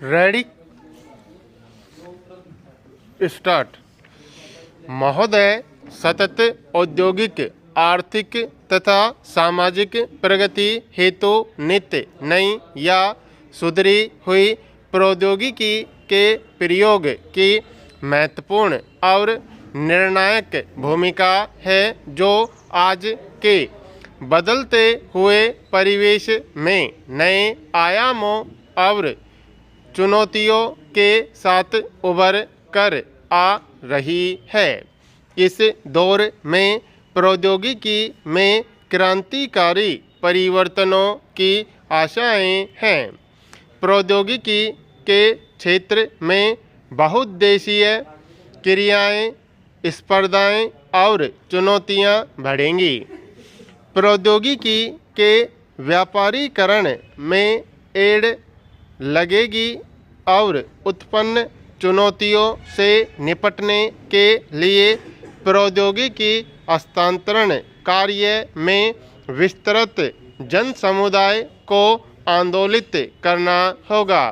Ready start. महोदय, सतत औद्योगिक, आर्थिक तथा सामाजिक प्रगति हेतु नित्य नई या सुधरी हुई प्रौद्योगिकी के प्रयोग की महत्वपूर्ण और निर्णायक भूमिका है, जो आज के बदलते हुए परिवेश में नए आयामों और चुनौतियों के साथ उभर कर आ रही है। इस दौर में प्रौद्योगिकी में क्रांतिकारी परिवर्तनों की आशाएं हैं। प्रौद्योगिकी के क्षेत्र में बहुउद्देशीय क्रियाएं, स्पर्धाएं और चुनौतियां बढ़ेंगी। प्रौद्योगिकी के व्यापारीकरण में एड़ लगेगी और उत्पन्न चुनौतियों से निपटने के लिए प्रौद्योगिकी हस्तांतरण कार्य में विस्तृत जन समुदाय को आंदोलित करना होगा।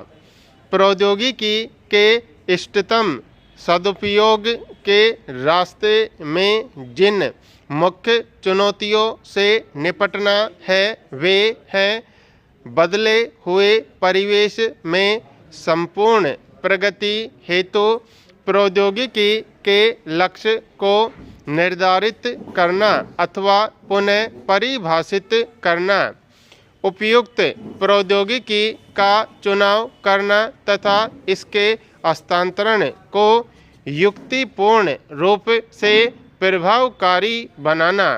प्रौद्योगिकी के इष्टतम सदुपयोग के रास्ते में जिन मुख्य चुनौतियों से निपटना है वे हैं: बदले हुए परिवेश में संपूर्ण प्रगति हेतु प्रौद्योगिकी के लक्ष्य को निर्धारित करना अथवा पुनः परिभाषित करना, उपयुक्त प्रौद्योगिकी का चुनाव करना तथा इसके हस्तांतरण को युक्तिपूर्ण रूप से प्रभावकारी बनाना,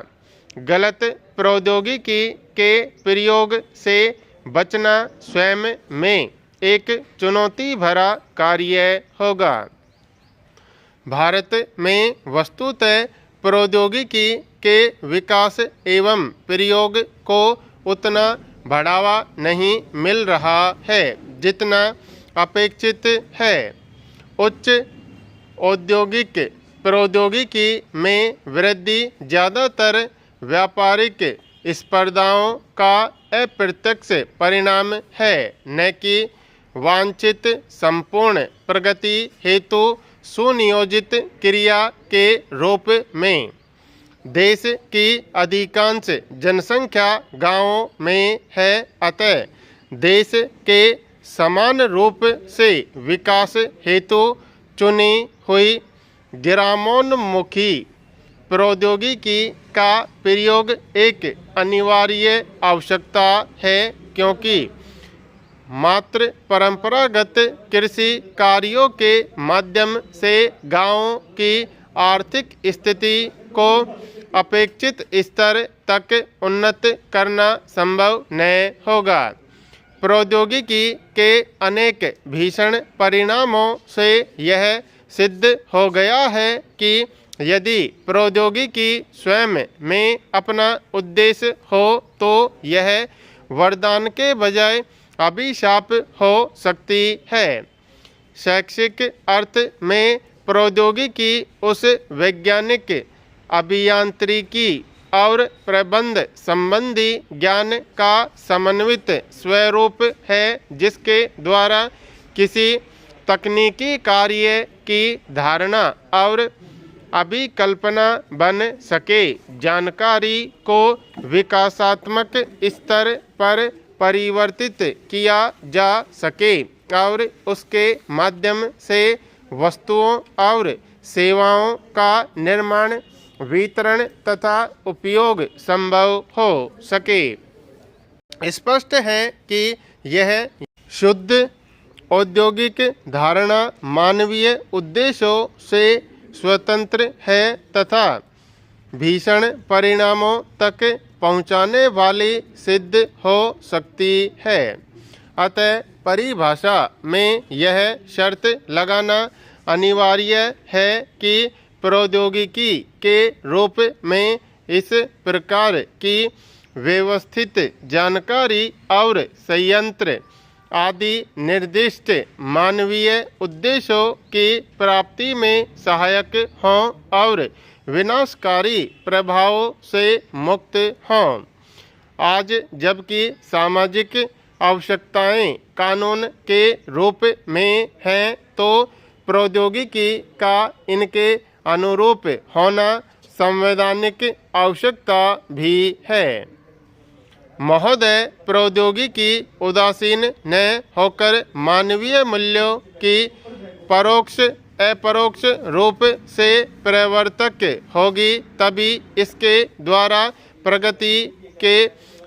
गलत प्रौद्योगिकी के प्रयोग से बचना स्वयं में एक चुनौती भरा कार्य होगा। भारत में वस्तुतः प्रौद्योगिकी के विकास एवं प्रयोग को उतना बढ़ावा नहीं मिल रहा है जितना अपेक्षित है। उच्च औद्योगिक प्रौद्योगिकी में वृद्धि ज़्यादातर व्यापारिक स्पर्धाओं का अप्रत्यक्ष परिणाम है, न कि वांछित संपूर्ण प्रगति हेतु सुनियोजित क्रिया के रूप में। देश की अधिकांश जनसंख्या गांवों में है, अतः देश के समान रूप से विकास हेतु चुनी हुई ग्रामोन्मुखी प्रौद्योगिकी का प्रयोग एक अनिवार्य आवश्यकता है, क्योंकि मात्र परंपरागत कृषि कार्यों के माध्यम से गांवों की आर्थिक स्थिति को अपेक्षित स्तर तक उन्नत करना संभव न होगा। प्रौद्योगिकी के अनेक भीषण परिणामों से यह सिद्ध हो गया है कि यदि प्रौद्योगिकी स्वयं में अपना उद्देश्य हो तो यह वरदान के बजाय अभिशाप हो सकती है। शैक्षिक अर्थ में प्रौद्योगिकी उस वैज्ञानिक, अभियांत्रिकी और प्रबंध संबंधी ज्ञान का समन्वित स्वरूप है जिसके द्वारा किसी तकनीकी कार्य की धारणा और अभिकल्पना बन सके, जानकारी को विकासात्मक स्तर पर परिवर्तित किया जा सके और उसके माध्यम से वस्तुओं और सेवाओं का निर्माण, वितरण तथा उपयोग संभव हो सके। स्पष्ट है कि यह शुद्ध औद्योगिक धारणा मानवीय उद्देश्यों से स्वतंत्र है तथा भीषण परिणामों तक पहुंचाने वाली सिद्ध हो सकती है। अतः परिभाषा में यह शर्त लगाना अनिवार्य है कि प्रौद्योगिकी के रूप में इस प्रकार की व्यवस्थित जानकारी और संयंत्र आदि निर्दिष्ट मानवीय उद्देश्यों की प्राप्ति में सहायक हों और विनाशकारी प्रभावों से मुक्त हों। आज जबकि सामाजिक आवश्यकताएं कानून के रूप में हैं तो प्रौद्योगिकी का इनके अनुरूप होना संवैधानिक आवश्यकता भी है। महोदय, प्रौद्योगिकी उदासीन न होकर मानवीय मूल्यों की परोक्ष अपरोक्ष रूप से प्रवर्तक होगी, तभी इसके द्वारा प्रगति के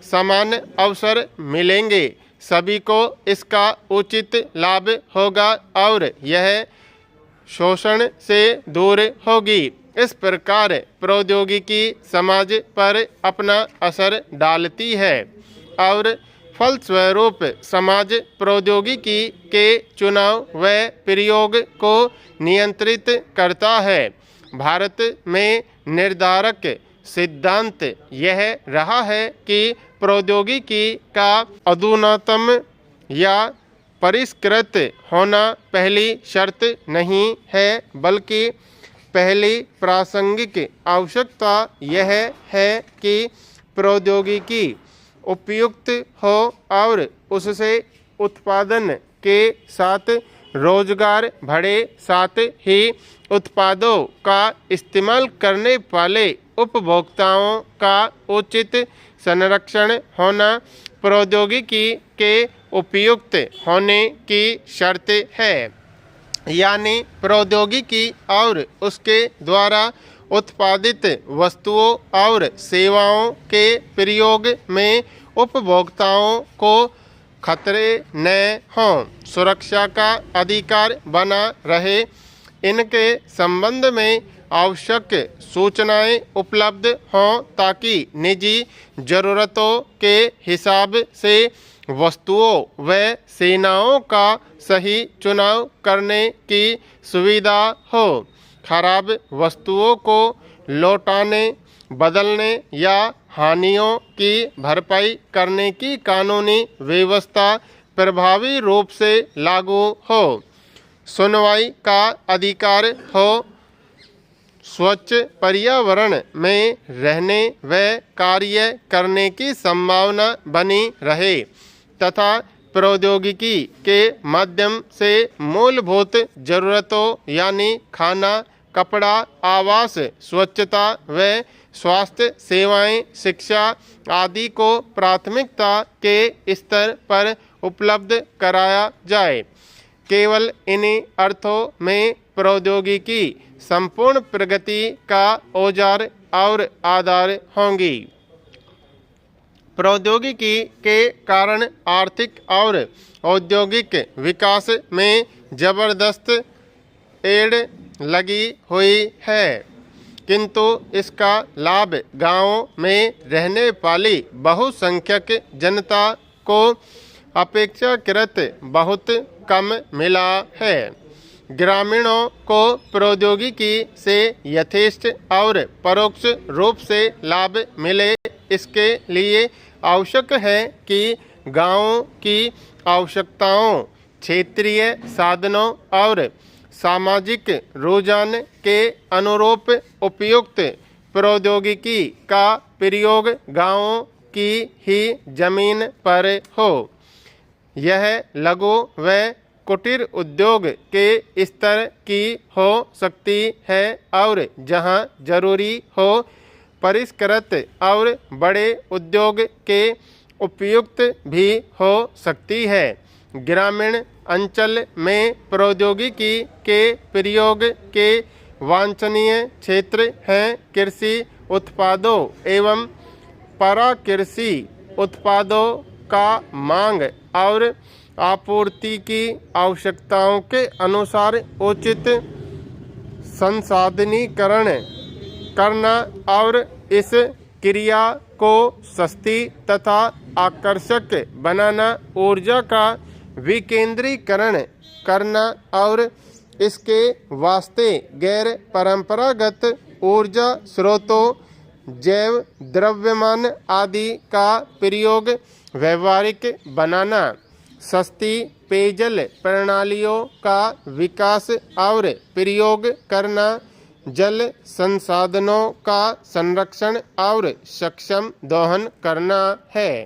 समान अवसर मिलेंगे, सभी को इसका उचित लाभ होगा और यह शोषण से दूर होगी। इस प्रकार प्रौद्योगिकी समाज पर अपना असर डालती है और फलस्वरूप समाज प्रौद्योगिकी के चुनाव व प्रयोग को नियंत्रित करता है। भारत में निर्धारक सिद्धांत यह रहा है कि प्रौद्योगिकी का अधुनातम या परिष्कृत होना पहली शर्त नहीं है, बल्कि पहली प्रासंगिक आवश्यकता यह है कि प्रौद्योगिकी उपयुक्त हो और उससे उत्पादन के साथ रोजगार बढ़े, साथ ही उत्पादों का इस्तेमाल करने वाले उपभोक्ताओं का उचित संरक्षण होना प्रौद्योगिकी के उपयुक्त होने की शर्त है। यानी प्रौद्योगिकी और उसके द्वारा उत्पादित वस्तुओं और सेवाओं के प्रयोग में उपभोक्ताओं को खतरे न हों, सुरक्षा का अधिकार बना रहे, इनके संबंध में आवश्यक सूचनाएं उपलब्ध हों ताकि निजी ज़रूरतों के हिसाब से वस्तुओं व सेवाओं का सही चुनाव करने की सुविधा हो। खराब वस्तुओं को लौटाने, बदलने या हानियों की भरपाई करने की कानूनी व्यवस्था प्रभावी रूप से लागू हो, सुनवाई का अधिकार हो, स्वच्छ पर्यावरण में रहने व कार्य करने की संभावना बनी रहे तथा प्रौद्योगिकी के माध्यम से मूलभूत जरूरतों यानी खाना, कपड़ा, आवास, स्वच्छता व स्वास्थ्य सेवाएं, शिक्षा आदि को प्राथमिकता के स्तर पर उपलब्ध कराया जाए। केवल इन्हीं अर्थों में प्रौद्योगिकी संपूर्ण प्रगति का औजार और आधार होंगी। प्रौद्योगिकी के कारण आर्थिक और औद्योगिक विकास में जबरदस्त एड़ लगी हुई है, किंतु इसका लाभ गांवों में रहने वाली बहुसंख्यक जनता को अपेक्षाकृत बहुत कम मिला है। ग्रामीणों को प्रौद्योगिकी से यथेष्ट और परोक्ष रूप से लाभ मिले, इसके लिए आवश्यक है कि गांवों की आवश्यकताओं, क्षेत्रीय साधनों और सामाजिक रुझान के अनुरूप उपयुक्त प्रौद्योगिकी का प्रयोग गांवों की ही जमीन पर हो। यह लघु व कुटीर उद्योग के स्तर की हो सकती है और जहां जरूरी हो परिष्कृत और बड़े उद्योग के उपयुक्त भी हो सकती है। ग्रामीण अंचल में प्रौद्योगिकी के प्रयोग के वांछनीय क्षेत्र हैं कृषि उत्पादों एवं पराकृषि उत्पादों का मांग और आपूर्ति की आवश्यकताओं के अनुसार उचित संसाधनीकरण करना और इस क्रिया को सस्ती तथा आकर्षक बनाना, ऊर्जा का विकेंद्रीकरण करना और इसके वास्ते गैर परंपरागत ऊर्जा स्रोतों, जैव द्रव्यमान आदि का प्रयोग व्यवहारिक बनाना, सस्ती पेयजल प्रणालियों का विकास और प्रयोग करना, जल संसाधनों का संरक्षण और सक्षम दोहन करना है।